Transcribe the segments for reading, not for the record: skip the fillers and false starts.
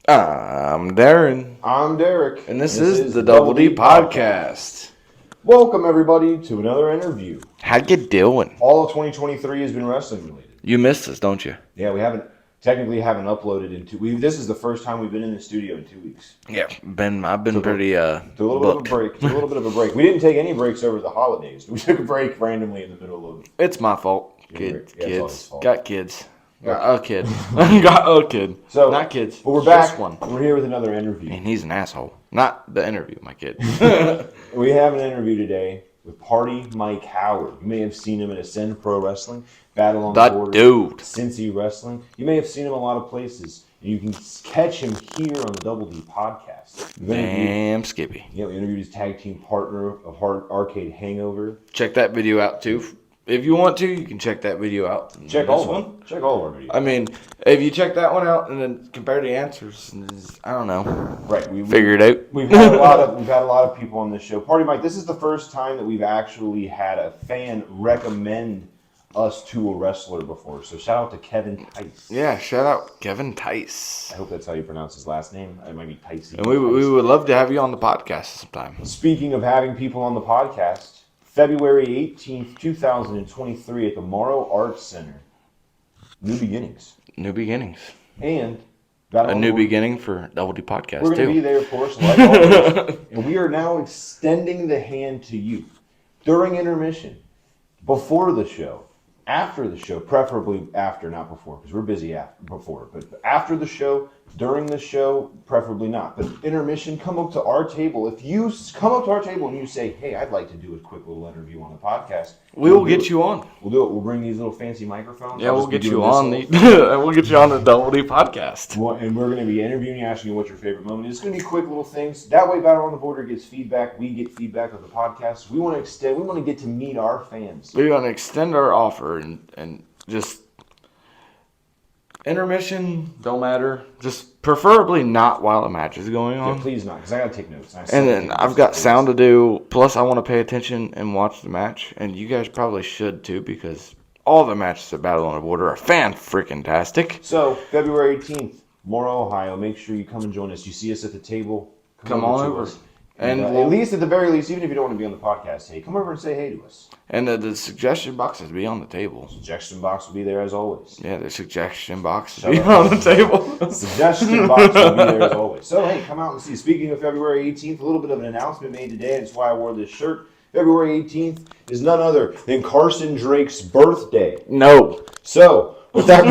I'm Darren. I'm Derek. And this is the Double D Podcast. Welcome, everybody, to another interview. How you doing? All of 2023 has been wrestling related. You missed us, don't you? Yeah, we haven't uploaded in 2 weeks. This is the first time we've been in the studio in 2 weeks. Yeah, I've been pretty Took a little bit of a break. We didn't take any breaks over the holidays. We took a break randomly in the middle of it. It's my fault. It's all his fault. Got kids. Got a kid. Got a kid. So, not kids. Well, we're back. Just one. We're here with another interview. And he's an asshole. Not the interview, my kid. We have an interview today with PartyMike Howard. You may have seen him at Ascend Pro Wrestling, Battle on the Border, dude. Cincy Wrestling. You may have seen him a lot of places. And you can catch him here on the Double D Podcast. Damn Skippy. Yeah, we interviewed his tag team partner of Arcade Hangover. Check that video out, too. If you want to, you can check that video out. Check all of them. Check all of our videos. I mean, if you check that one out and then compare the answers, I don't know. Right, we figure it out. We've had a lot of people on this show. PartyMike, this is the first time that we've actually had a fan recommend us to a wrestler before. So shout out to Kevin Tice. Yeah, shout out Kevin Tice. I hope that's how you pronounce his last name. It might be Tice. And we would love to have you on the podcast sometime. Speaking of having people on the podcast, February 18th, 2023 at the Morrow Arts Center. New beginnings. New beginnings. And a new beginning for Double D Podcast, We're going to be there, of course, like always. And we are now extending the hand to you during intermission, before the show, after the show, preferably after, not before, because we're busy before. But after the show, during the show, preferably not. But intermission, come up to our table. If you come up to our table and you say, hey, I'd like to do a quick little interview on the podcast. We will get you on. We'll do it. We'll bring these little fancy microphones. Yeah, we'll get you on we'll get you on the Double D Podcast. And we're going to be interviewing you, asking you what your favorite moment is. It's going to be quick little things. That way, Battle on the Border gets feedback. We get feedback of the podcast. We want to get to meet our fans. We're going to extend our offer and just intermission, don't matter. Just preferably not while the match is going on. Yeah, please not, because I got to take notes. And then I've got sound to do. Plus, I want to pay attention and watch the match. And you guys probably should, too, because all the matches at Battle on the Border are fan-freaking-tastic. So, February 18th, Morrow, Ohio. Make sure you come and join us. You see us at the table. Come on over. And at the very least, even if you don't want to be on the podcast, hey, come over and say hey to us. And the suggestion boxes be on the table. Suggestion box will be there as always. Yeah, the suggestion box will be on the table. Suggestion box will be there as always. So, hey, come out and see. Speaking of February 18th, a little bit of an announcement made today. That's why I wore this shirt. February 18th is none other than Carson Drake's birthday. No. So, what that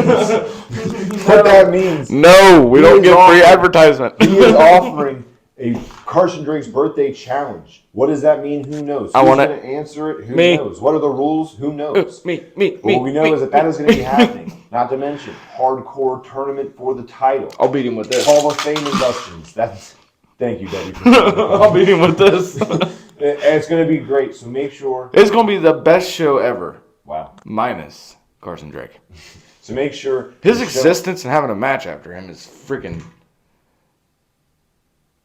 means. No, we don't get free advertisement. He is offering a Carson Drake's birthday challenge. What does that mean? Who knows? Who's going to answer it? Who knows? What are the rules? Who knows? Me. What we know is that is going to be happening. Not to mention, hardcore tournament for the title. I'll beat him with this. Hall of Fame inductions. Thank you, Debbie. I'll beat him with this. It's going to be great, so make sure. It's going to be the best show ever. Wow. Minus Carson Drake. So make sure. His existence and having a match after him is freaking...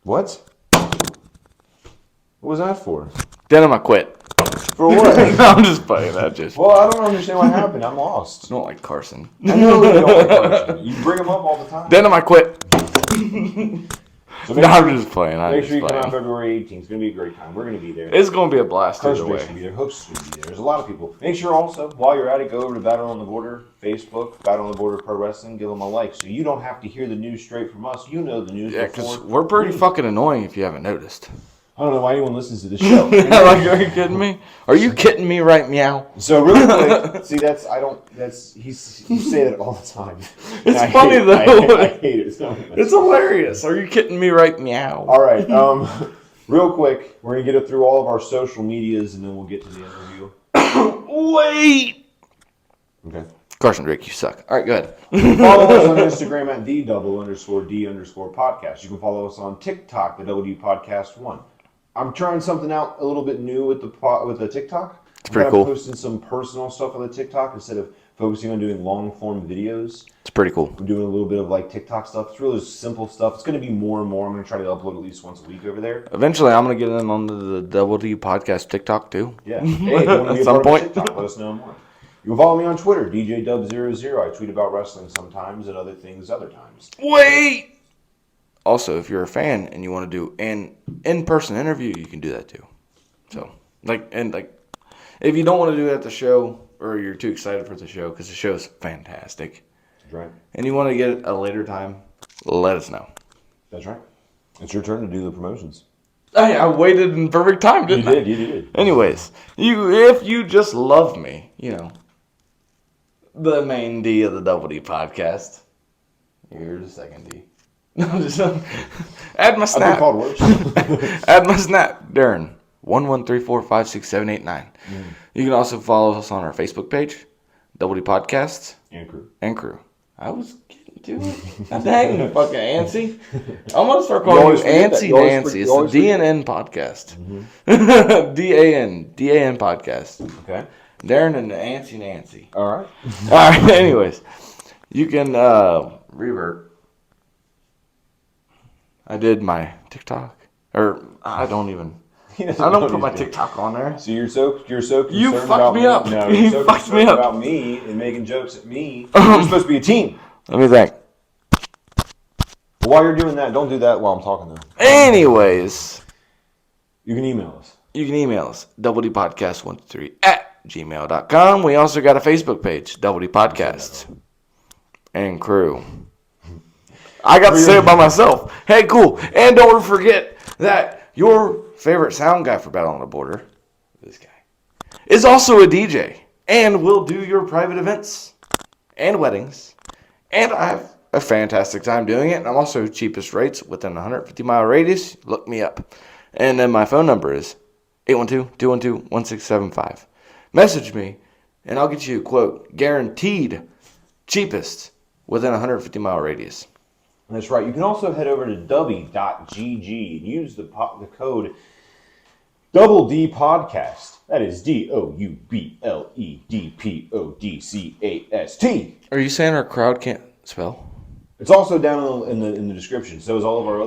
What? What was that for? Denim, I quit. For what? I'm just playing that. Well, I don't understand what happened. I'm lost. I don't like Carson. I know you don't like Carson. You bring him up all the time. Denim, I quit. So I'm just playing. Make sure you come out February 18th. It's going to be a great time. We're going to be there. It's going to be a blast. Carson Drake's going to be there. Hooks going to be there. There's a lot of people. Make sure also, while you're at it, go over to Battle on the Border, Facebook, Battle on the Border Pro Wrestling, give them a like. So you don't have to hear the news straight from us. You know the news before. Yeah, because we're pretty fucking annoying if you haven't noticed. I don't know why anyone listens to this show. Are you kidding me? Are you kidding me right meow? So really quick, see you say that all the time. It's funny though. I hate it. It's hilarious. Are you kidding me right meow? All right. Real quick, we're gonna get it through all of our social medias and then we'll get to the interview. Wait. Okay. Carson Drake, you suck. All right, go ahead. Follow us on Instagram at _D_podcast. You can follow us on TikTok, the WD Podcast 1. I'm trying something out a little bit new with the TikTok. It's pretty cool. I'm posting some personal stuff on the TikTok instead of focusing on doing long form videos. It's pretty cool. I'm doing a little bit of like TikTok stuff. It's really simple stuff. It's going to be more and more. I'm going to try to upload at least once a week over there. Eventually, I'm going to get in on the Double D Podcast TikTok too. Yeah. Hey, if you want to be a part of TikTok, let us know more. You can follow me on Twitter, DJDub00. I tweet about wrestling sometimes and other things other times. Wait! also, if you're a fan and you want to do an in-person interview, you can do that too. So, if you don't want to do it at the show or you're too excited for the show because the show is fantastic, That's right. and you want to get it a later time, let us know. That's right. It's your turn to do the promotions. I waited in perfect time, didn't I? You did. Anyways, if you just love me, the main D of the Double D podcast. Here's the second D. No, just add my snap. I've been called worse. Add my snap, Darren. 1134567889. You can also follow us on our Facebook page, Double D Podcasts And Crew. I was getting to it. Dang, fucking antsy. I'm gonna start calling you Antsy Nancy. It's the DNN podcast. DAN podcast. Okay. Darren and the Antsy Nancy. All right. All right. Anyways, you can revert. I did my TikTok, or I don't put my TikTok on there. So you're so concerned You fucked about me up. No, You you're so fucked me concerned up. about me and making jokes at me. You're supposed to be a team. Let me think. But while you're doing that, don't do that while I'm talking though. Anyways, You can email us. you can email us, doubledpodcast123@gmail.com. We also got a Facebook page, Double D Podcasts and Crew. I got to say it by myself. Hey, cool. And don't forget that your favorite sound guy for Battle on the Border, this guy, is also a DJ and will do your private events and weddings. And I have a fantastic time doing it. And I'm also cheapest rates within a 150-mile radius. Look me up. And then my phone number is 812-212-1675. Message me, and I'll get you a quote. Guaranteed cheapest within a 150-mile radius. That's right. You can also head over to dubby.gg and use the code Double D Podcast. That is DOUBLEDPODCAST. Are you saying our crowd can't spell? It's also down in the description. So is all of our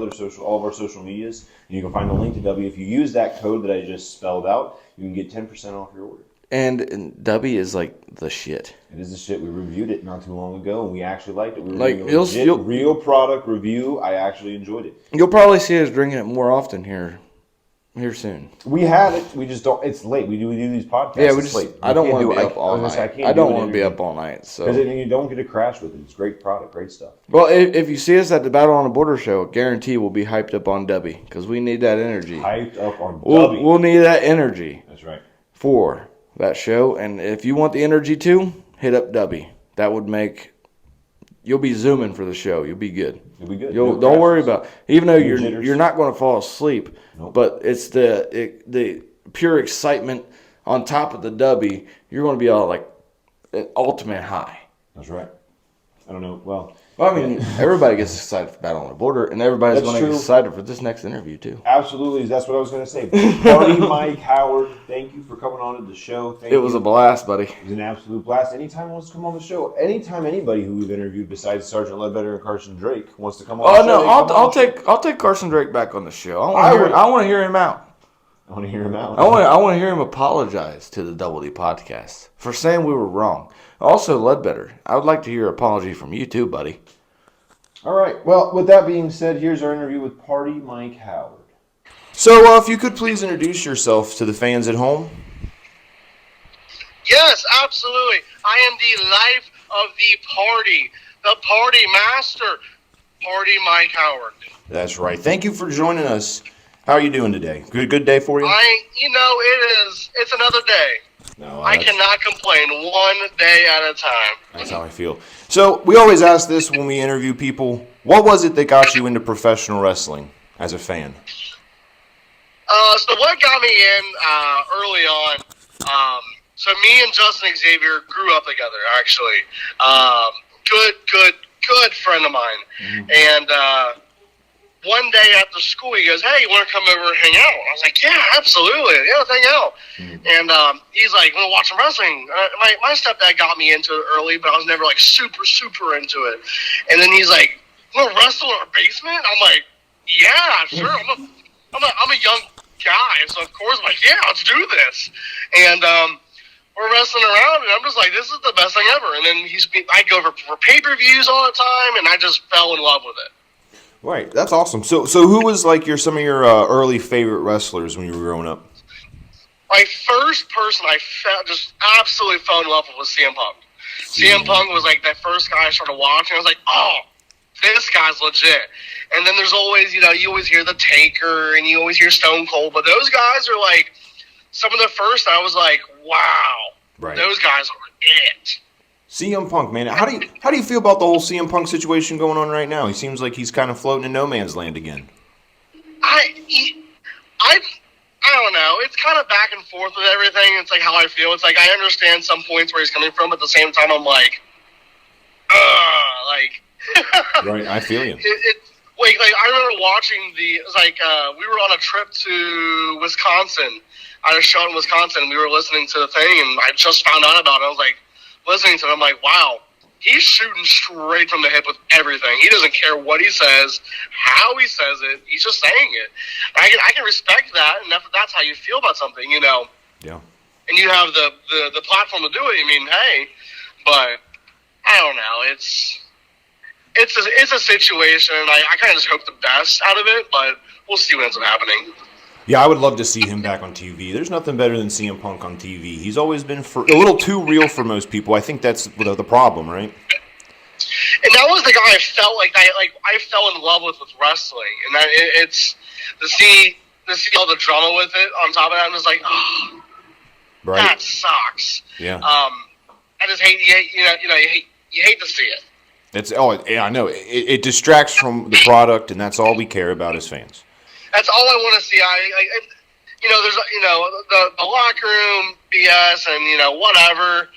social medias. And you can find the link to W. If you use that code that I just spelled out, you can get 10% off your order. And W is like the shit. It is the shit. We reviewed it not too long ago, and we actually liked it. We were Like, doing a legit, real product review. I actually enjoyed it. You'll probably see us drinking it more often here soon. We had it. We just don't. It's late. We do these podcasts. Yeah, it's late. I don't want to be up all night. I don't want to be up all night. So because you don't get a crash with it. It's great product, great stuff. Well, if you see us at the Battle on the Border show, guarantee we'll be hyped up on W because we need that energy. Hyped up on W. We'll need that energy. That's right. For that show, and if you want the energy too, hit up W. That would make you'll be zooming for the show. You'll be good. You'll be good. Don't worry about even though you're not going to fall asleep. Nope. But it's the pure excitement on top of the W. You're going to be all like an ultimate high. That's right. I don't know. Well, I mean, everybody gets excited for Battle on the Border, and everybody's going to get excited for this next interview, too. Absolutely. That's what I was going to say. PartyMike Howard, thank you for coming on to the show. It was a blast, buddy. It was an absolute blast. Anytime he wants to come on the show, anytime anybody who we've interviewed besides Sergeant Ledbetter and Carson Drake wants to come on the show. Oh, no, I'll take Carson Drake back on the show. I want to hear him out. I want to hear him out. I want to hear him apologize to the Double D Podcast for saying we were wrong. Also, Ledbetter, I would like to hear an apology from you too, buddy. All right. Well, with that being said, here's our interview with PartyMike Howard. So, if you could please introduce yourself to the fans at home. Yes, absolutely. I am the life of the party, the party master, PartyMike Howard. That's right. Thank you for joining us. How are you doing today? Good day for you? It's another day. No, I cannot complain, one day at a time. That's how I feel. So, we always ask this when we interview people. What was it that got you into professional wrestling as a fan? So what got me in early on, so me and Justin Xavier grew up together, actually. Good friend of mine. Mm-hmm. And one day after school, he goes, "Hey, you want to come over and hang out?" I was like, "Yeah, absolutely. Yeah, let's hang out." Mm-hmm. And he's like, "Want to watch some wrestling?" My stepdad got me into it early, but I was never like super into it. And then he's like, "You want to wrestle in our basement?" I'm like, "Yeah, sure. I'm a young guy, so of course I'm like, yeah, let's do this." And we're wrestling around, and I'm just like, this is the best thing ever. And then I go for pay-per-views all the time, and I just fell in love with it. Right, that's awesome. So who was like some of your early favorite wrestlers when you were growing up? My first person I just absolutely fell in love with was CM Punk. CM Punk was like that first guy I started watching. I was like, oh, this guy's legit. And then there's always, you always hear The Taker and you always hear Stone Cold, but those guys are like some of the first. I was like, wow, those guys are it. CM Punk, man, how do you feel about the whole CM Punk situation going on right now? He seems like he's kind of floating in no man's land again. I don't know. It's kind of back and forth with everything. It's like how I feel. It's like I understand some points where he's coming from, but at the same time, I'm like, Right, I feel you. Like I remember watching it was like we were on a trip to Wisconsin. I had a show in Wisconsin. We were listening to the thing, and I just found out about it. I was like, listening to it, I'm like, wow. He's shooting straight from the hip with everything. He doesn't care what he says, how he says it. He's just saying it. I can respect that, and that's how you feel about something, Yeah. And you have the platform to do it. I mean, hey, but I don't know. It's a situation. I kind of just hope the best out of it, but we'll see what ends up happening. Yeah, I would love to see him back on TV. There's nothing better than CM Punk on TV. He's always been a little too real for most people. I think that's the problem, right? And that was the guy I felt like I fell in love with wrestling, and that it's to see all the drama with it on top of that. I'm just like, oh, that sucks. Yeah. I just hate you hate to see it. I know it distracts from the product, and that's all we care about as fans. That's all I want to see. There's the locker room BS and whatever.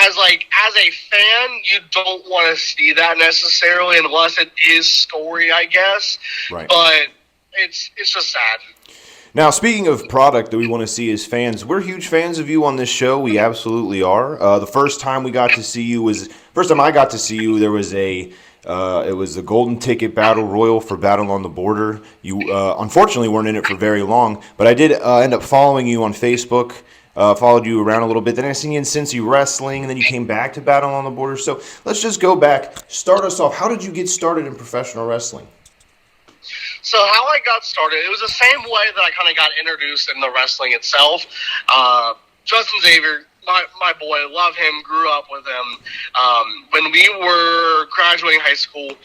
As a fan, you don't want to see that necessarily unless it is story, I guess. Right. But it's just sad. Now, speaking of product that we want to see as fans, we're huge fans of you on this show. We absolutely are. The first time I got to see you, there was it was the Golden Ticket Battle Royal for Battle on the Border. You unfortunately weren't in it for very long, but I did end up following you on Facebook, followed you around a little bit. Then I seen you in Cincy Wrestling, and then you came back to Battle on the Border. So let's just go back. Start us off. How did you get started in professional wrestling? So how I got started, it was the same way that I kind of got introduced in the wrestling itself. Justin Xavier, my boy, love him, grew up with him. When we were graduating high school,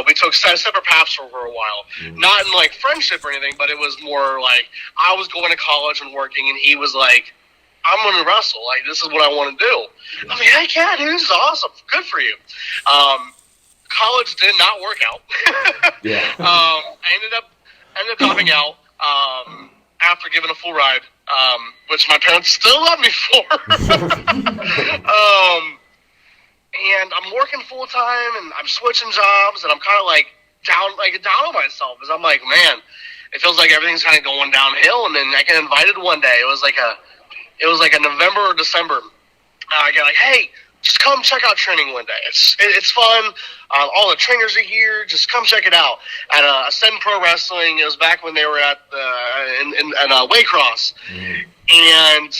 we took separate paths for a while. Not in friendship or anything, but it was more like I was going to college and working, and he was like, I'm going to wrestle. This is what I want to do. I'm like, heck yeah, dude, this is awesome. Good for you. College did not work out. Yeah. I ended up dropping out after giving a full ride, which my parents still love me for. And I'm working full time, and I'm switching jobs, and I'm kind of down on myself, because I'm like, man, it feels like everything's kind of going downhill. And then I get invited one day. It was like a November or December. I get hey, just come check out training one day. It's fun. All the trainers are here. Just come check it out at Ascend Pro Wrestling. It was back when they were at in Waycross, and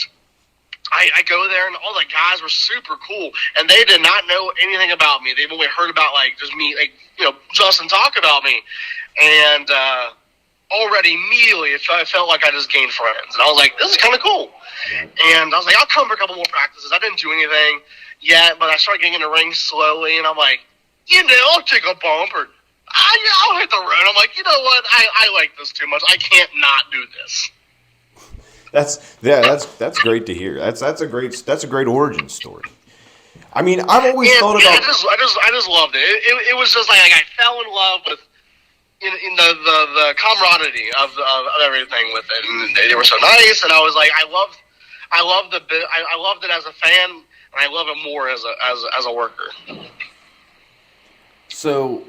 I go there, and all the guys were super cool, and they did not know anything about me. They've only heard about just me, Justin talk about me, and already immediately it felt like I just gained friends, and I was like, this is kind of cool. And I was like, I'll come for a couple more practices. I didn't do anything yet, but I started getting in the ring slowly, and I'm like, I'll take a bump, or I'll hit the road. I'm like, you know what? I like this too much. I can't not do this. That's great to hear. That's a great origin story. I mean, I've always thought about. I just loved it. It was just I fell in love with in the camaraderie of everything with it, and they were so nice, and I was like, I loved it as a fan, and I love it more as a worker. So,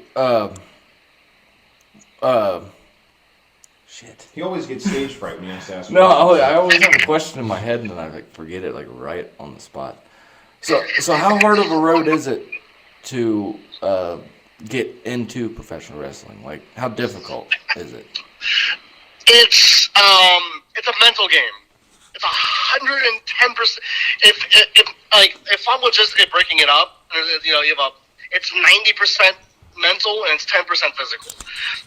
shit. He always gets stage fright when he has to ask. No, I always have a question in my head, and then I forget it right on the spot. So how hard of a road is it to get into professional wrestling? How difficult is it? It's a mental game. It's 110%. If I'm logistically breaking it up, it's 90% mental and it's 10% physical.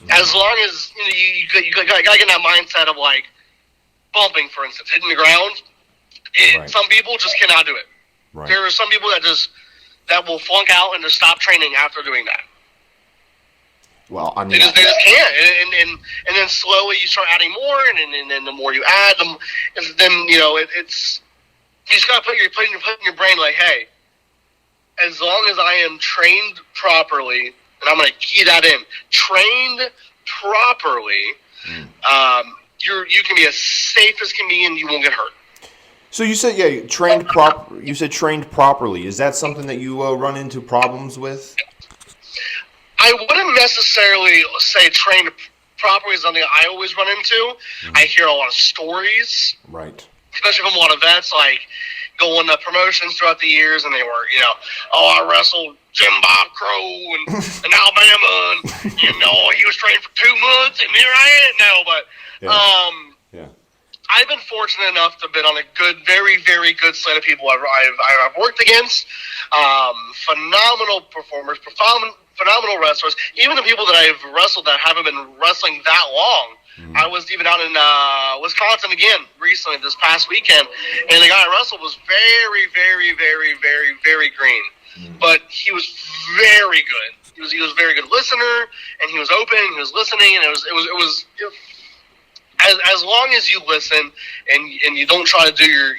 As long as you gotta get in that mindset of like bumping, for instance, hitting the ground. Right. Some people just cannot do it. Right. There are some people that will flunk out and just stop training after doing that. Well, I mean, They just can't, and then slowly you start adding more, and then the more you add, then it's you just gotta put in your brain like, hey, as long as I am trained properly, and I'm gonna key that in, trained properly, you can be as safe as can be, and you won't get hurt. so you said you said trained properly. Is that something that you run into problems with? I wouldn't necessarily say trained properly is something I always run into. I hear a lot of stories, Right. especially from a lot of vets, like going to promotions throughout the years, and they were, I wrestled Jim Bob Crow in Alabama, and he was trained for 2 months, and here I am now. But Yeah. I've been fortunate enough to have been on a good, very, very good slate of people I've worked against. Phenomenal performers, phenomenal wrestlers. Even the people that I've wrestled that haven't been wrestling that long. I was even out in Wisconsin again recently this past weekend, and the guy I wrestled was very, very, very, very, very green. But he was very good. He was a very good listener, and he was open, he was listening, and it was as long as you listen and you don't try to do your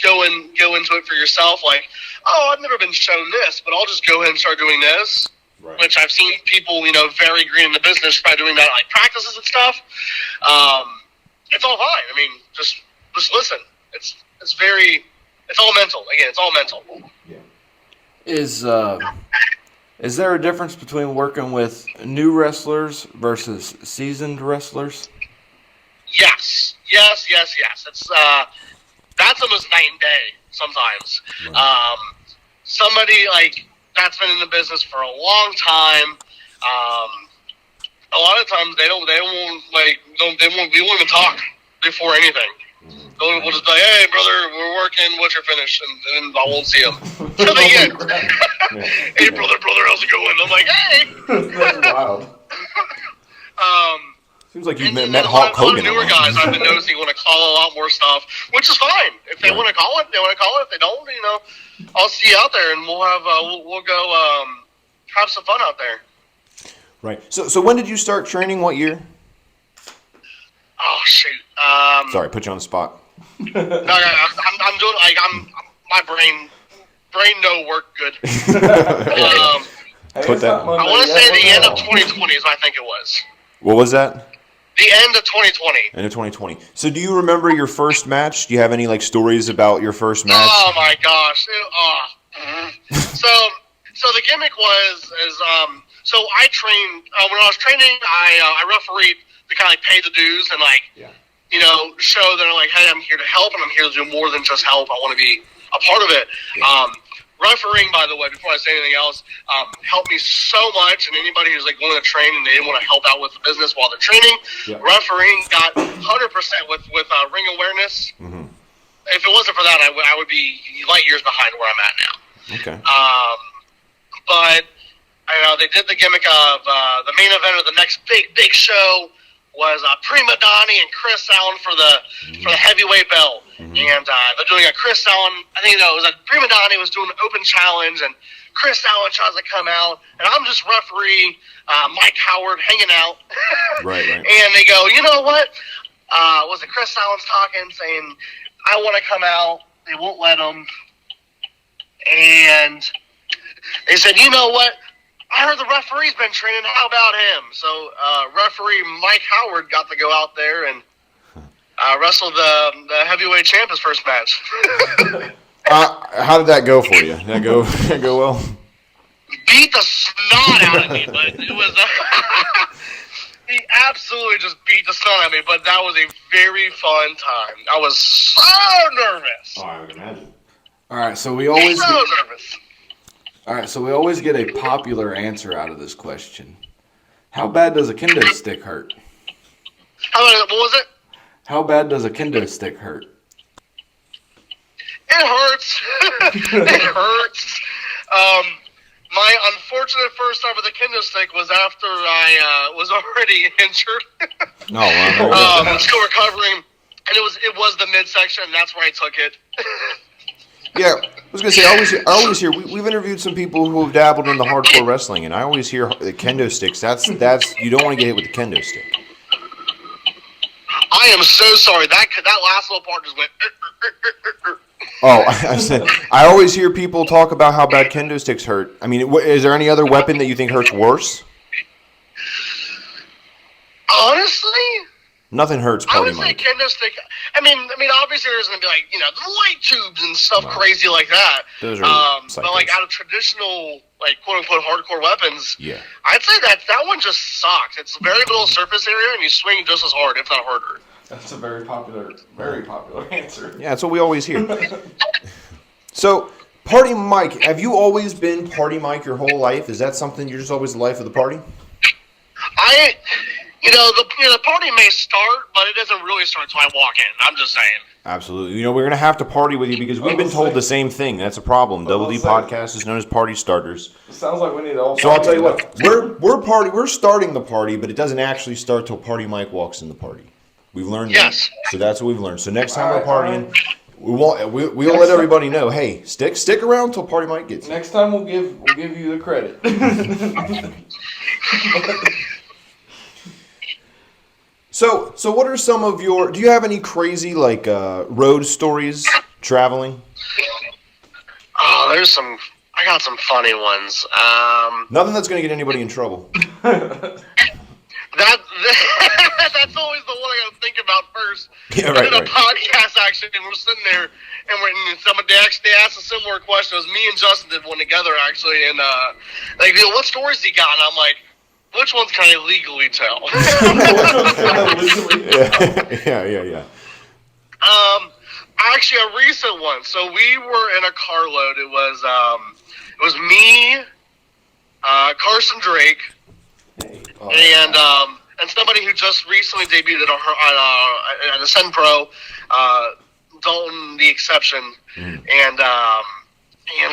go into it for yourself, like, I've never been shown this, but I'll just go ahead and start doing this. Right. Which I've seen people, very green in the business by doing that, like practices and stuff. It's all fine. I mean, just listen. It's all mental. Again, it's all mental. Yeah. Is there a difference between working with new wrestlers versus seasoned wrestlers? Yes. It's that's almost night and day sometimes. Right. Somebody like that's been in the business for a long time. A lot of times they won't even talk before anything. We'll just be like, hey brother, we're working, what's your finish? And I won't see him till the end. Hey brother, how's it going? I'm like, hey. That's wild. Seems like you've And met then Hulk a lot of Hogan. newer guys I've been noticing want to call a lot more stuff, which is fine. If they want to call it, they want to call it. If they don't, I'll see you out there, and we'll have we'll go have some fun out there. Right. So when did you start training? What year? Oh shoot. Sorry, put you on the spot. No, I'm doing like my brain no work good. Put that. I want to say the end of 2020 is what I think it was. What was that? The end of 2020. End of 2020. So do you remember your first match? Do you have any stories about your first match? Oh my gosh. So the gimmick so I trained when I was training. I refereed to kind of pay the dues and show that I'm like, hey, I'm here to help and I'm here to do more than just help. I want to be a part of it. Refereeing, by the way, before I say anything else, helped me so much. And anybody who's going to train and they didn't want to help out with the business while they're training, refereeing got 100% with ring awareness. Mm-hmm. If it wasn't for that, I would be light years behind where I'm at now. Okay. But they did the gimmick of the main event of the next big show was Prima Donnie and Chris Allen for the heavyweight belt. Mm-hmm. And they're doing a Chris Allen, I think it was Prima Donnie was doing an open challenge, and Chris Allen tries to come out, and I'm just referee Mike Howard hanging out. Right. And they go, you know what? Was it Chris Allen's talking, saying, I want to come out. They won't let him. And they said, you know what? I heard the referee's been training. How about him? So referee Mike Howard got to go out there and wrestle the heavyweight champ his first match. How did that go for you? Did that go well? Beat the snot out of me, but it was he absolutely just beat the snot out of me. But that was a very fun time. I was so nervous. Oh, I would imagine. All right, so we always nervous. All right, so we always get a popular answer out of this question. How bad does a kendo stick hurt? What was it? How bad does a kendo stick hurt? It hurts. It hurts. My unfortunate first time with the kendo stick was after I was already injured. No, wow. Still recovering, and it was the midsection, and that's where I took it. Yeah, I was gonna say, I always hear we've interviewed some people who have dabbled in the hardcore wrestling, and I always hear the kendo sticks. That's you don't want to get hit with the kendo stick. I am so sorry. That last little part just went. Oh, I said I always hear people talk about how bad kendo sticks hurt. I mean, is there any other weapon that you think hurts worse? Honestly, nothing hurts. I would say Mike. kendo stick. I mean, obviously there's gonna be like the light tubes and stuff crazy like that. Those are but like out of traditional like quote unquote hardcore weapons, yeah, I'd say that one just sucks. It's very little surface area, and you swing just as hard, if not harder. That's a very popular answer. Yeah, that's what we always hear. So, Party Mike, have you always been Party Mike your whole life? Is that something you're just always the life of the party? The party may start, but it doesn't really start until I walk in. I'm just saying. Absolutely. We're going to have to party with you because we've been told the same thing. That's a problem. Double D Podcast is known as Party Starters. It sounds like we need to all. So I'll tell you what, we're starting the party, but it doesn't actually start till Party Mike walks in the party. We've learned that. So that's what we've learned. So next time we're partying, we'll let everybody know, hey, stick around till Party Mike gets here. Next time we'll give you the credit. So what are some of your? Do you have any crazy road stories traveling? Oh, I got some funny ones. Nothing that's going to get anybody in trouble. That's always the one I got to think about first. Yeah, I did a right. podcast actually, and we're sitting there, and they asked a similar question. It was me and Justin did one together actually, and what stories he got? And I'm like, which ones can I legally tell? Yeah. Actually, a recent one. So we were in a carload. It was me, Carson Drake, and somebody who just recently debuted at Ascend Pro, Dalton the Exception, and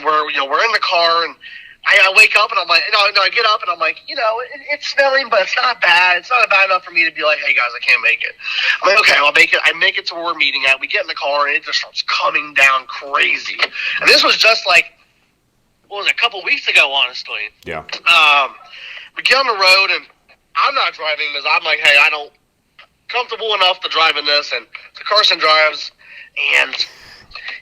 we're in the car, and I wake up and I'm like, I get up and I'm like, it's snowing, but it's not bad. It's not bad enough for me to be like, hey guys, I can't make it. I'm like, okay, I'll make it. I make it to where we're meeting at. We get in the car and it just starts coming down crazy. And this was just like, a couple weeks ago, honestly. Yeah. We get on the road and I'm not driving because I'm like, hey, I don't comfortable enough to drive in this, and so Carson drives, and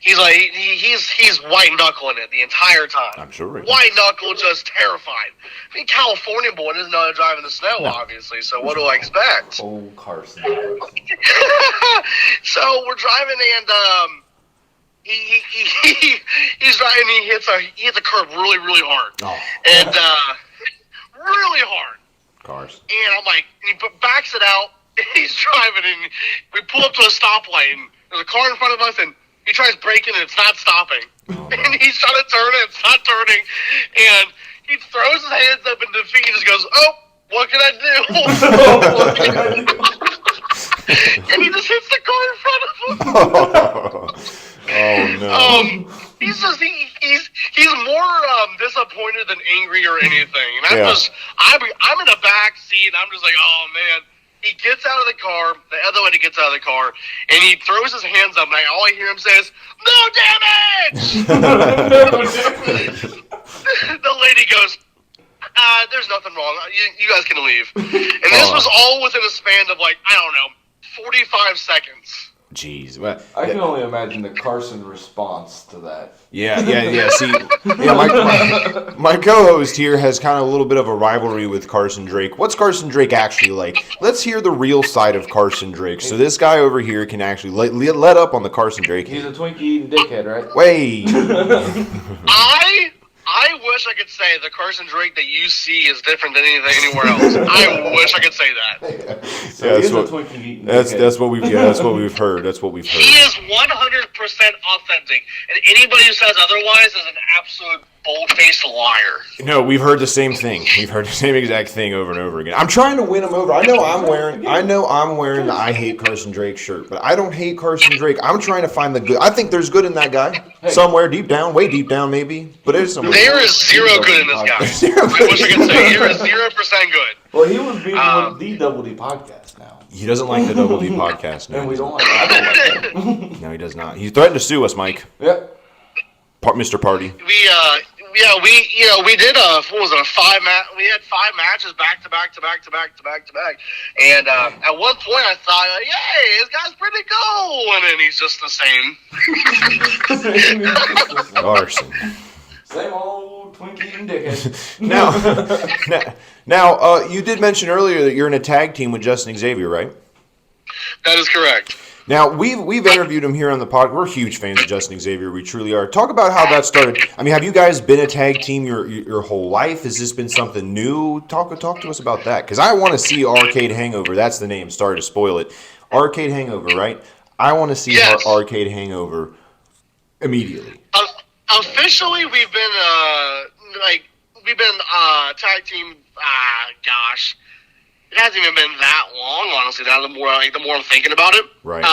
he's like, he's white knuckling it the entire time. I'm sure. White knuckle, just terrified. I mean, California boy doesn't know how to drive in the snow, obviously. So what do I expect? Oh, Carson. So we're driving, and he's driving. And he hits a curb really, really hard, and really hard. Cars. And I'm like, and he backs it out. And he's driving, and we pull up to a stoplight, and there's a car in front of us, and he tries braking, and it's not stopping. And he's trying to turn it, it's not turning. And he throws his hands up in defeat and just goes, oh, what can I do? And he just hits the car in front of him. Oh, no. He's more disappointed than angry or anything. And I'm in the back seat, and I'm just like, oh, man. He gets out of the car, the other way he gets out of the car, and he throws his hands up, and all I hear him say is, no damage! The lady goes, there's nothing wrong. You guys can leave. And this was all within a span of, 45 seconds. Jeez. I can only imagine the Carson response to that. Yeah. See, my co-host here has kind of a little bit of a rivalry with Carson Drake. What's Carson Drake actually like? Let's hear the real side of Carson Drake. So this guy over here can actually let up on the Carson Drake. He's a Twinkie eating dickhead, right? Wait. I wish I could say the Carson Drake that you see is different than anything anywhere else. I wish I could say that. So he's a Twinkie eating dickhead. That's what we've heard. That's what we've heard. He is 100% authentic, and anybody who says otherwise is an absolute bold-faced liar. No, we've heard the same thing. We've heard the same exact thing over and over again. I'm trying to win him over. I know I'm wearing the I hate Carson Drake shirt, but I don't hate Carson Drake. I'm trying to find the good. I think there's good in that guy somewhere deep down, way deep down maybe. But there's somewhere. There is zero good in this guy. I wish I could say there is 0% good. Well, he was being with the Double D podcast now. He doesn't like the Double D podcast. No, And we don't like that. I don't like that. No, he does not. He threatened to sue us, Mike. Yep. Mr. Party. We did what was it, we had 5 matches back to back, and at one point I thought, like, hey, this guy's pretty cool, and then he's just the same. Arson. Same old Twinkie and dickhead. Now, you did mention earlier that you're in a tag team with Justin Xavier, right? That is correct. Now, we've interviewed him here on the pod. We're huge fans of Justin Xavier. We truly are. Talk about how that started. I mean, have you guys been a tag team your whole life? Has this been something new? Talk to us about that. Because I want to see Arcade Hangover. That's the name. Sorry to spoil it. Arcade Hangover, right? I want to see Arcade Hangover immediately. Officially, we've been tag team. Gosh. It hasn't even been that long, honestly. Now the more I'm thinking about it, right?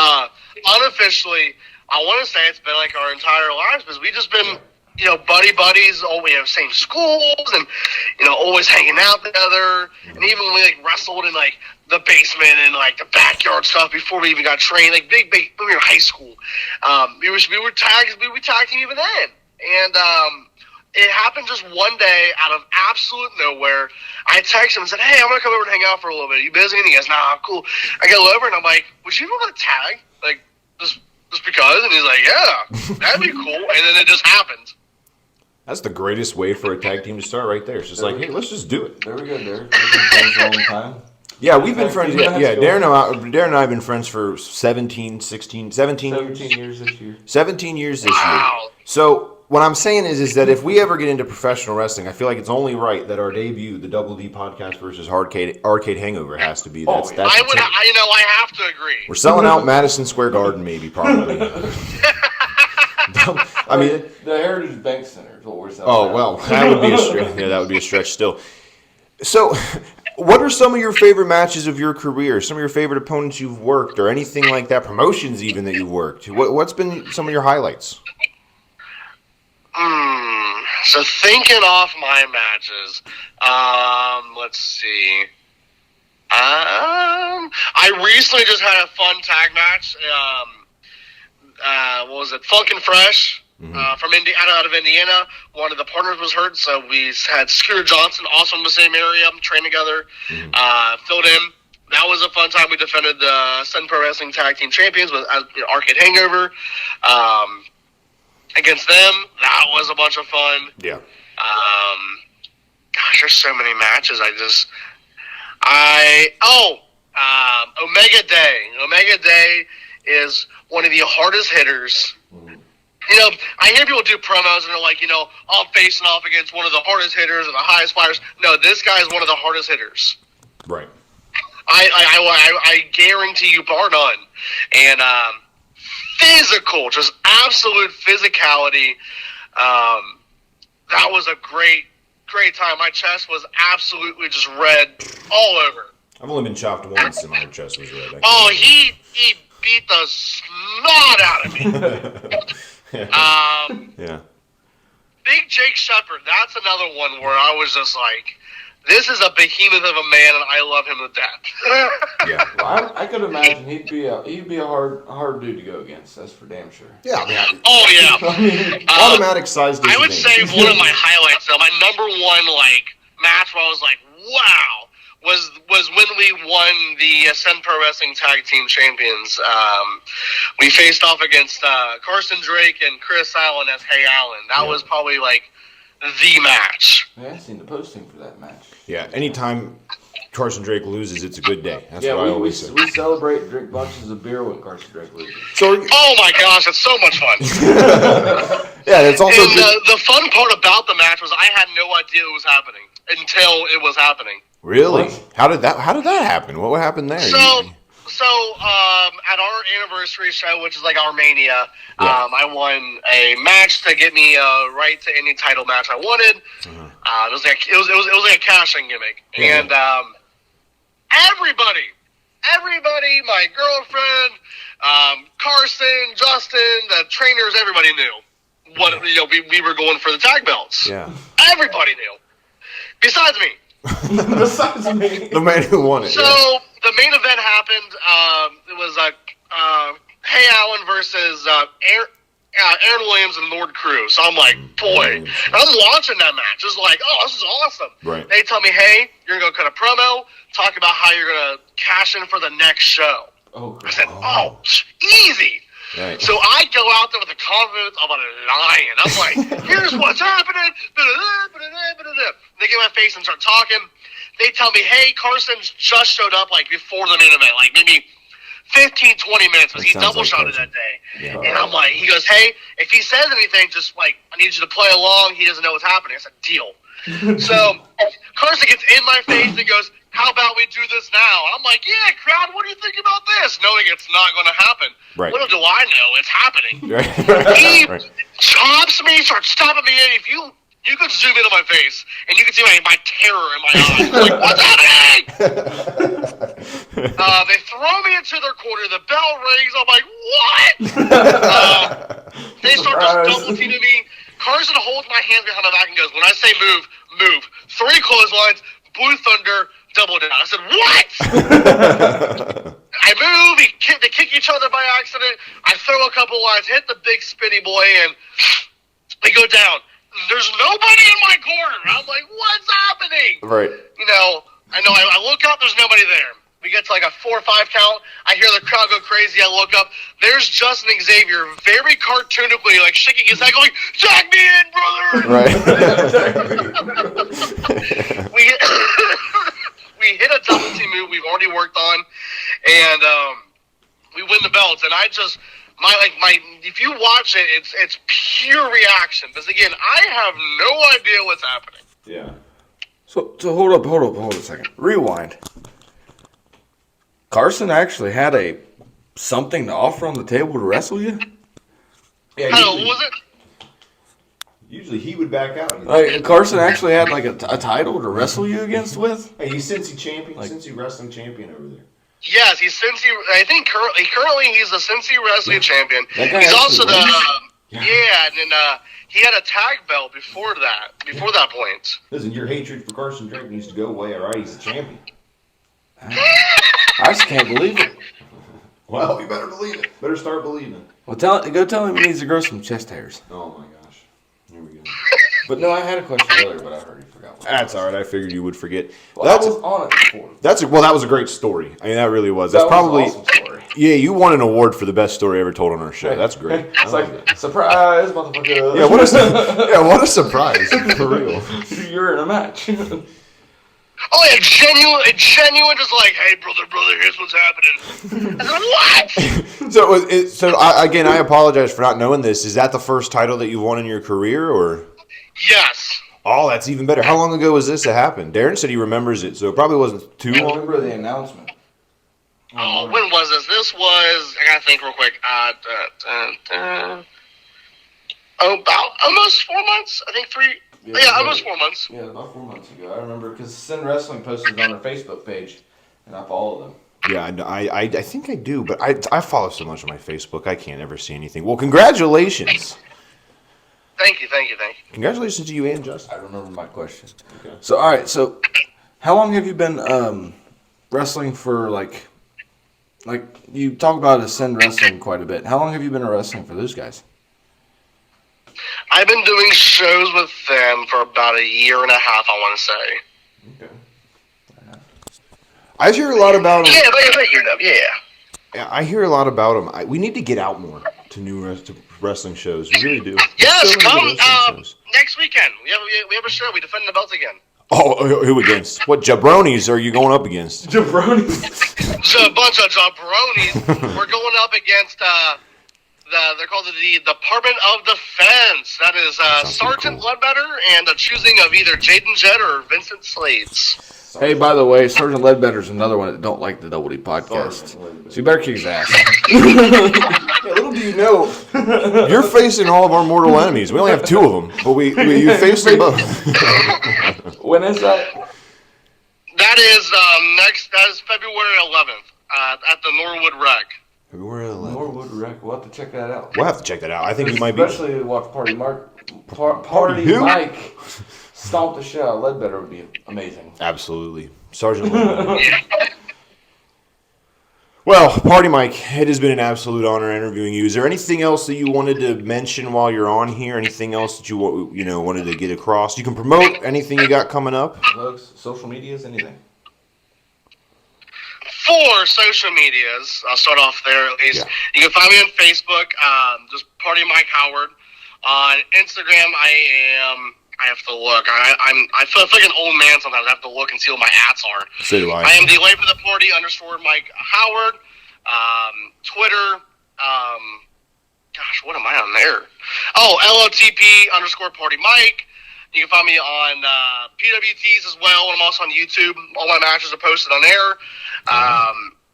Unofficially, I want to say it's been like our entire lives because we just been, buddies. Oh, we have same schools and always hanging out together. And even when we wrestled in the basement and the backyard stuff before we even got trained, big. We were in high school. We were tag team even then, and it happened just one day out of absolute nowhere. I texted him and said, hey, I'm going to come over and hang out for a little bit. Are you busy? And he goes, nah, cool. I go over and I'm like, would you want to tag? Just because? And he's like, yeah, that'd be cool. And then it just happened. That's the greatest way for a tag team to start right there. It's just hey, let's just do it. There we go, Derek. We've been friends a long time. Yeah, we've been friends. Yeah, Darren and I have been friends for 17 years. 17 years this year. 17 years this Wow. year. So what I'm saying is that if we ever get into professional wrestling, I feel like it's only right that our debut, the Double D podcast versus Arcade Hangover, has to be. I have to agree. We're selling out Madison Square Garden, maybe, probably. I mean, the Heritage Bank Center is what we're selling. Oh well, that would be a stretch. Yeah, that would be a stretch still. So, what are some of your favorite matches of your career? Some of your favorite opponents you've worked, or anything like that? Promotions even that you've worked. What's been some of your highlights? So thinking off my matches, let's see. I recently just had a fun tag match. What was it? Funk and Fresh from out of Indiana. One of the partners was hurt, so we had Scooter Johnson, also in the same area, trained together, filled in. That was a fun time. We defended the Sun Pro Wrestling Tag Team Champions with Arcade Hangover. Against them, that was a bunch of fun. Yeah. Gosh, there's so many matches. Omega Day. Omega Day is one of the hardest hitters. I hear people do promos and they're like, I'm facing off against one of the hardest hitters and the highest flyers. No, this guy is one of the hardest hitters. Right. I guarantee you, bar none. And physical, just absolute physicality. That was a great time. My chest was absolutely just red all over. I've only been chopped once and my chest was red. He beat the snot out of me. Yeah. Big Jake Shepard, that's another one where I was just like, this is a behemoth of a man, and I love him to death. Yeah. Well, I could imagine he'd be a hard dude to go against. That's for damn sure. Yeah. I mean, Automatic size. I would say one of my highlights, though, my number one match where I was like, wow, was when we won the Ascend Pro Wrestling Tag Team Champions. We faced off against Carson Drake and Chris Allen as Hey Allen. That was probably the match. Yeah, I seen the posting for that match. Yeah, anytime Carson Drake loses, it's a good day. That's what I we always say. we celebrate and drink bunches of beer when Carson Drake loses. Oh my gosh, it's so much fun. Yeah, it's also and the fun part about the match was I had no idea it was happening until it was happening. Really? How did that happen? What happened there? So at our anniversary show, which is like our Mania, I won a match to get me right to any title match I wanted. It was like a cash-in gimmick, and everybody, my girlfriend, Carson, Justin, the trainers, everybody knew what we were going for the tag belts. Yeah. Everybody knew, besides me. Besides me. The man who won it. So the main event happened. It was Hey Allen versus Aaron Williams and Lord Crew. So I'm like, boy, and I'm watching that match. It's like, oh, this is awesome. Right. They tell me, hey, you're gonna go cut a promo, talk about how you're gonna cash in for the next show. Oh, I said, oh, easy. Right. So I go out there with the confidence of a lion. I'm like, here's what's happening. They get in my face and start talking. They tell me, hey, Carson's just showed up like before the main event, like maybe 15, 20 minutes, because he double shotted that day. Yeah. And I'm like, he goes, hey, if he says anything, just like, I need you to play along. He doesn't know what's happening. I said, deal. So Carson gets in my face and goes, how about we do this now? I'm like, yeah, crowd, what do you think about this? Knowing it's not going to happen. Right. Little do I know, it's happening. Right. He Right. chops me, starts stopping me, and if you could zoom into my face, and you could see my terror in my eyes. Like, what's happening? They throw me into their corner. The bell rings. I'm like, what? They start just double teaming me. Carson holds my hands behind my back and goes, when I say move, move. 3 clotheslines, Blue Thunder, double down. I said, what? I move. They kick each other by accident. I throw a couple lines, hit the big spinny boy, and they go down. There's nobody in my corner. I'm like, what's happening? Right. I look up, there's nobody there. We get to like a 4 or 5 count. I hear the crowd go crazy. I look up. There's Justin Xavier, very cartoonically, like shaking his head, going, "Tag me in, brother!" Right. we hit a double team move we've already worked on, and we win the belts. And I just if you watch it, it's pure reaction. Because again, I have no idea what's happening. Yeah. So hold up a second. Rewind. Carson actually had something to offer on the table to wrestle you? Yeah. What was it? Usually he would back out. Like Carson actually had like a title to wrestle you against with? Hey, he's Cincy champion, Cincy wrestling champion over there. Yes, he's Cincy. I think currently he's the Cincy wrestling champion. He's also the and then he had a tag belt before that point. Listen, your hatred for Carson Drake needs to go away. All right, he's a champion. I just can't believe it. Well, you better believe it. Better start believing. Well, go tell him he needs to grow some chest hairs. Oh my gosh. Here we go. But no, I had a question earlier, but I already forgot. That's all right. I figured you would forget. Well, I was on it before. That was a great story. I mean, that really was. That's that probably was an awesome story. Yeah, you won an award for the best story ever told on our show. That's great. It's like surprise, motherfucker. Yeah, what a surprise for real. You're in a match. Oh yeah, genuine, just like, hey, brother, here's what's happening. I said, what? Again, I apologize for not knowing this. Is that the first title that you've won in your career, or? Yes. Oh, that's even better. How long ago was this that happened? Darren said he remembers it, so it probably wasn't too I long. remember the announcement. Oh, when was this? This was, I gotta think real quick. About almost 4 months. I think 3. Yeah, almost 4 months. Yeah, about 4 months ago. I remember because Sin Wrestling posted it on their Facebook page, and I followed them. Yeah, I think I do, but I follow so much on my Facebook, I can't ever see anything. Well, congratulations. Thank you. Congratulations to you and Justin. I remember my question. Okay. So, all right. So, how long have you been wrestling for? Like you talk about Ascend Wrestling quite a bit. How long have you been wrestling for those guys? I've been doing shows with them for about 1.5 years, I want to say. Okay. I hear a lot about them. Yeah, about 1 year now. Yeah. Yeah, I hear a lot about them. We need to get out more to wrestling shows. We really do. Yes, so come next weekend. We have a show. We defend the belts again. Oh, who against? What jabronis are you going up against? Jabronis. So a bunch of jabronis. We're going up against they're called the Department of Defense. That is Sergeant Bloodbetter and the choosing of either Jaden Jett or Vincent Slades. Hey, by the way, Sergeant Ledbetter's another one that don't like the Double D podcast. So you better kick his ass. Yeah, little do you know, you're facing all of our mortal enemies. We only have 2 of them, but you faced them both. When is that? That is February 11th at the Norwood Rec. February 11th. Norwood Rec. We'll have to check that out. We'll have to check that out. I think we might be. Especially watch Party who? Mike stomp the shit out of Ledbetter would be amazing. Absolutely. Sergeant Ledbetter. Well, Party Mike, it has been an absolute honor interviewing you. Is there anything else that you wanted to mention while you're on here? Anything else that you wanted to get across? You can promote anything you got coming up. Plugs, social medias, anything. For social medias, I'll start off there at least. Yeah. You can find me on Facebook, just PartyMike Howard. On Instagram, I have to look. I feel like an old man sometimes. I have to look and see what my ats are. So do I. I am the Life of the Party _Mike Howard. Twitter. Gosh, what am I on there? Oh, LOTP _Party Mike. You can find me on PWTs as well. I'm also on YouTube. All my matches are posted on there.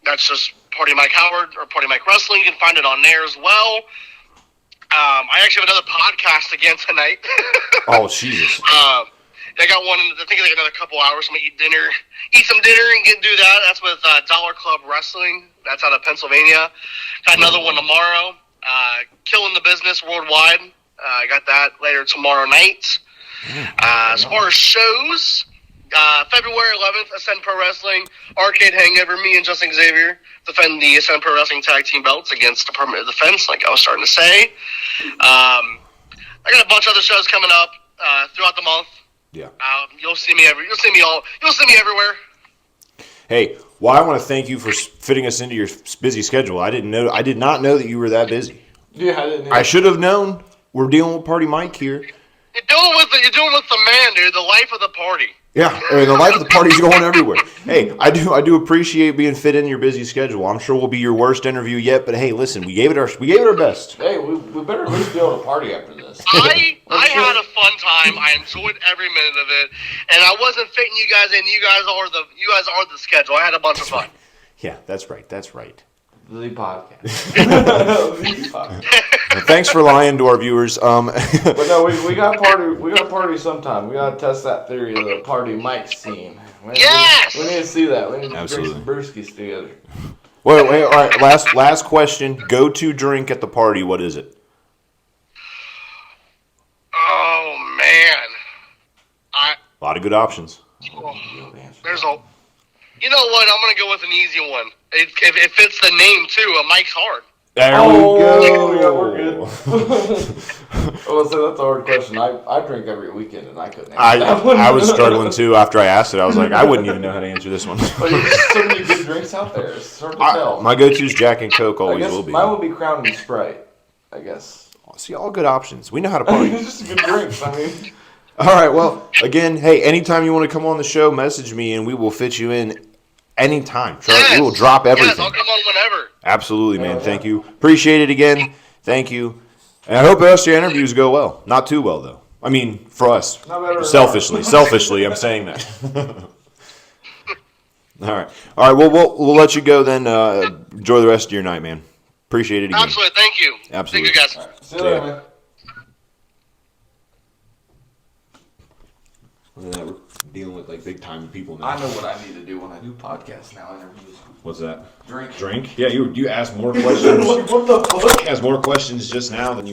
That's just Party Mike Howard or Party Mike Wrestling. You can find it on there as well. I actually have another podcast again tonight. Oh, Jesus. I got one in, I think, like another couple hours. I'm going to eat some dinner and do that. That's with Dollar Club Wrestling. That's out of Pennsylvania. Got another one tomorrow. Killing the Business Worldwide. I got that later tomorrow night. As far as shows, February 11th, Ascend Pro Wrestling, Arcade Hangover, me and Justin Xavier defend the Ascend Pro Wrestling Tag Team belts against Department of Defense, like I was starting to say. I got a bunch of other shows coming up throughout the month. Yeah. You'll see me everywhere. Hey, well, I want to thank you for fitting us into your busy schedule. I did not know that you were that busy. Yeah, I didn't. I should have known. We're dealing with Party Mike here. You're doing with the man, dude. The life of the party. Yeah, I mean, the life of the party's going everywhere. Hey, I do appreciate being fit in your busy schedule. I'm sure we'll be your worst interview yet, but hey, listen, we gave it our best. Hey, we better at least be able to party after this. I had a fun time. I enjoyed every minute of it, and I wasn't fitting you guys in. You guys are the schedule. I had a bunch of fun. Yeah, that's right. The podcast. The podcast. Thanks for lying to our viewers. But no, we got party sometime. We gotta test that theory of the Party Mike's team. Yes! We need to see that. We need to Absolutely. drink some brewskis together. Wait, all right. Last question. Go-to drink at the party. What is it? Oh man, A lot of good options. there's a. You know what? I'm gonna go with an easy one. It fits the name too. Mike's Hard. There we go. Yeah, we're good. Well, so that's a hard question. I drink every weekend, and I couldn't answer that one. I was struggling too after I asked it. I was like, I wouldn't even know how to answer this one. But there's so many good drinks out there. It's hard to tell. My go-to is Jack and Coke. I Always guess will be. mine would be Crown and Sprite. I guess. See, all good options. We know how to party. It's just good drinks. I mean. All right. Well, again, hey, anytime you want to come on the show, message me, and we will fit you in anytime. Yes. We will drop everything. Yes, I'll come on whenever. Absolutely, man. Thank you. Appreciate it again. Thank you. And I hope the rest of your interviews go well. Not too well, though. I mean, for us. Selfishly, I'm saying that. All right. Well, we'll let you go then. Enjoy the rest of your night, man. Appreciate it again. Absolutely. Thank you. Absolutely. Thank you, guys. See you later, man. Look at that. We're dealing with like big time people now. I know what I need to do when I do podcasts now. Interviews. What's that? Drink. Drink? Yeah, you asked more questions. What the fuck? Asked more questions just now than you.